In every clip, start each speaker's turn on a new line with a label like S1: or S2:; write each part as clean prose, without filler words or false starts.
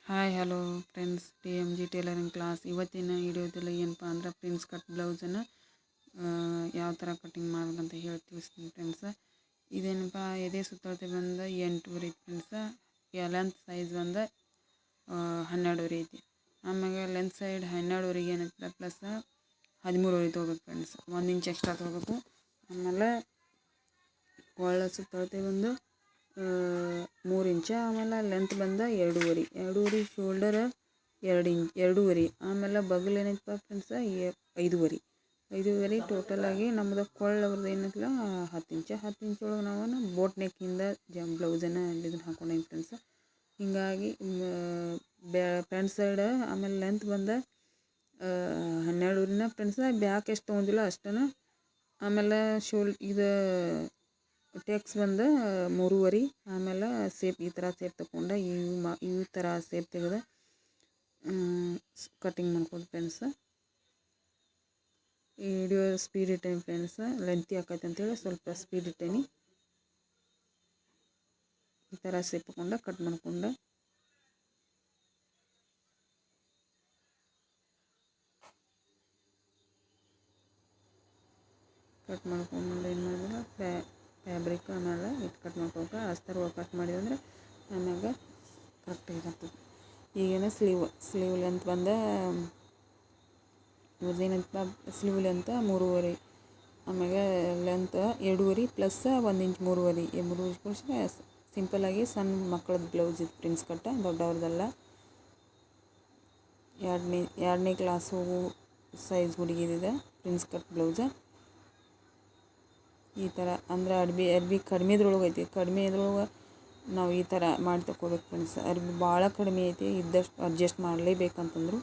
S1: Hi hello friends, TMG tailoring class. ಇವತ್ತಿನ ವಿಡಿಯೋದಲ್ಲಿ ಏನಪ್ಪ ಅಂದ್ರೆ ಪ್ರಿನ್ಸ್ ಕಟ್ ಬ್ಲೌಸನ್ನು ಯಾವ ಥರ ಕಟ್ಟಿಂಗ್ ಮಾಡ್ಬೇಕಂತ ಹೇಳಿ ತಿಳಿಸ್ತೀನಿ ಫ್ರೆಂಡ್ಸ. ಇದೇನಪ್ಪ, ಎದೆ ಸುತ್ತಳತೆ ಬಂದು 8 ಫ್ರೆಂಡ್ಸ. ಲೆಂತ್ ಸೈಜ್ ಬಂದು 12 ಐತಿ. ಆಮ್ಯಾಗ ಲೆಂತ್ ಸೈಡ್ 12 ಏನೈತೆ ಪ್ಲಸ್ 13 ತೊಗೋಬೇಕು ಫ್ರೆಂಡ್ಸ್. 1 ಇಂಚ್ ಎಕ್ಸ್ಟ್ರಾ ತೊಗೋಬೇಕು. ಆಮೇಲೆ ಒಳ ಸುತ್ತಳತೆ ಬಂದು 3 ಇಂಚ. ಆಮೇಲೆ ಲೆಂತ್ ಬಂದ 2.5 ಶೋಲ್ಡರ್ 2 ಇಂಚ್ 2.5. ಆಮೇಲೆ ಬಗಲ್ ಏನೈತಪ್ಪ ಫ್ರೆಂಡ್ಸ 5.5 ಟೋಟಲ್ ಆಗಿ ನಮ್ದು ಕೊಳ್ಳವ್ರದ್ದು ಏನೈತಿಲ್ಲ 10 ಇಂಚ. 10 ಇಂಚ್ ಒಳಗೆ ನಾವು ಬೋಟ್ ನೆಕ್ಕಿಂದ ಬ್ಲೌಸನ್ನು ಇದನ್ನು ಹಾಕೊಂಡೇನಿ ಫ್ರೆಂಡ್ಸ. ಹೀಗಾಗಿ ಫ್ರಂಟ್ ಸೈಡ್ ಆಮೇಲೆ ಲೆಂತ್ ಬಂದ 12 ಫ್ರೆಂಡ್ಸ. ಬ್ಯಾಕ್ ಎಷ್ಟು ತೊಗೊಂಡಿಲ್ಲ ಅಷ್ಟನ್ನು. ಆಮೇಲೆ ಇದು ಟೆಕ್ಸ್ ಬಂದು 3.5. ಆಮೇಲೆ ಸೇಪ್ ಈ ಥರ ಸೇಪ್ ತಗೊಂಡು ಈ ಥರ ಸೇಪ್ ತೆಗೆದು ಕಟ್ಟಿಂಗ್ ಮಾಡ್ಕೊಂಡು ಫ್ರೆಂಡ್ಸ. ಈ ವಿಡಿಯೋ ಸ್ಪೀಡ್ ಇಟ್ಟೇನಿ ಫ್ರೆಂಡ್ಸ, ಲೆಂತಿ ಆಕೈತೆ ಅಂತೇಳಿ ಸ್ವಲ್ಪ ಸ್ಪೀಡ್ ಇಟ್ಟೇನಿ. ಈ ಥರ ಸೇಪ್ ತಗೊಂಡು ಕಟ್ ಮಾಡ್ಕೊಂಡು ಏನು ಮಾಡಿದ್ರೆ ಫ್ಯಾಬ್ರಿಕ್ ಆಮೇಲೆ ಇಟ್ಟು ಕಟ್ ಮಾಡ್ಕೊಬೇಕು. ಅಸ್ತರ ಕಟ್ ಮಾಡಿದಂದ್ರೆ ಆಮ್ಯಾಗ ಕರೆಕ್ಟಾಗಿ ಇರ್ತದೆ. ಈಗೇನು ಸ್ಲೀವ್ ಲೆಂತ್ ಬಂದು ಇವ್ರದ್ದೇನಂತ ಸ್ಲೀವ್ ಲೆಂತ್ 3.5. ಆಮ್ಯಾಗ ಲೆಂತ್ 2.5 ಪ್ಲಸ್ 1 ಇಂಚ್ 3.5 3 ಇಂಚ್ ಸಿಂಪಲ್ಲಾಗಿ ಸಣ್ಣ ಮಕ್ಕಳದ್ದು ಬ್ಲೌಸ್ ಇದು ಪ್ರಿನ್ಸ್ ಕಟ್ಟ, ದೊಡ್ಡವ್ರದ್ದೆಲ್ಲ. ಎರಡನೇ ಕ್ಲಾಸ್ ಹೋಗೋ ಸೈಜ್ ಹುಡುಗಿದಿದೆ ಪ್ರಿನ್ಸ್ ಕಟ್ ಬ್ಲೌಸ. ಈ ಥರ ಅಂದ್ರೆ ಅರ್ಬಿ ಕಡಿಮೆದ್ರೊಳಗೆ ಐತಿ. ಕಡಿಮೆ ಇದ್ರೊಳಗೆ ನಾವು ಈ ಥರ ಮಾಡಿ ತಗೋಬೇಕು ಫ್ರೆಂಡ್ಸ್. ಅರ್ಬಿ ಭಾಳ ಕಡಿಮೆ ಐತಿ, ಇದ್ದಷ್ಟು ಅಡ್ಜಸ್ಟ್ ಮಾಡಲೇಬೇಕಂತಂದ್ರು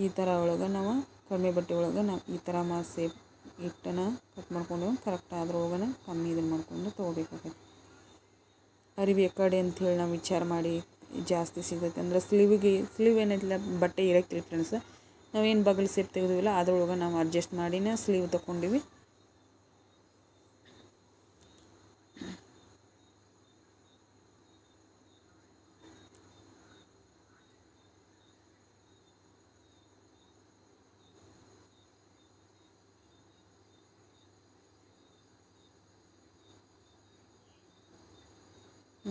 S1: ಈ ಥರ ಒಳಗೆ ನಾವು ಕಡಿಮೆ ಬಟ್ಟೆ ಒಳಗೆ ನಾವು ಈ ಥರ ಸೇಪ್ ಇಟ್ಟನ ಕಟ್ ಮಾಡ್ಕೊಂಡು ಕರೆಕ್ಟ್ ಅದ್ರೊಳಗೆ ಕಮ್ಮಿ ಇದನ್ನು ಮಾಡ್ಕೊಂಡು ತೊಗೋಬೇಕಾಗೈತಿ. ಅರಿವಿ ಕಡೆ ಅಂಥೇಳಿ ನಾವು ವಿಚಾರ ಮಾಡಿ ಜಾಸ್ತಿ ಸಿಗುತ್ತೆ ಅಂದ್ರೆ ಸ್ಲೀವ್ ಏನೈತಿಲ್ಲ ಬಟ್ಟೆ ಇರೋಕ್ಕಿಲ್ಲ ಫ್ರೆಂಡ್ಸ್. ನಾವೇನು ಬಗಲ್ ಸೇಪ್ ತೆಗೆದಿವಿಲ್ಲ ಅದ್ರೊಳಗೆ ನಾವು ಅಡ್ಜಸ್ಟ್ ಮಾಡಿನೇ ಸ್ಲೀವ್ ತೊಗೊಂಡಿವಿ.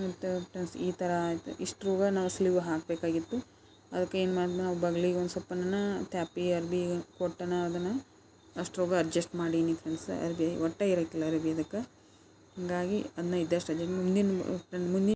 S1: ಮತ್ತು ಫ್ರೆಂಡ್ಸ್ ಈ ಥರ ಆಯಿತು. ಇಷ್ಟ್ರೊಳಗೆ ನಾವು ಸ್ಲೀವ್ ಹಾಕಬೇಕಾಗಿತ್ತು. ಅದಕ್ಕೆ ಏನು ಮಾಡಿದ್ವಿ, ನಾವು ಬಗ್ಲಿಗೆ ಒಂದು ಸ್ವಲ್ಪನ ತ್ಯಾಪಿ ಅರ್ಬಿ ಕೊಟ್ಟನ ಅದನ್ನು ಅಷ್ಟ್ರೊಳಗೆ ಅಡ್ಜಸ್ಟ್ ಮಾಡೀನಿ ಫ್ರೆಂಡ್ಸ್. ಅರ್ಬಿ ಒಟ್ಟೆ ಇರೋಕ್ಕಿಲ್ಲ ಅರ್ಬಿ ಅದಕ್ಕೆ. ಹೀಗಾಗಿ ಅದನ್ನ ಇದ್ದಷ್ಟು ಮುಂದಿನ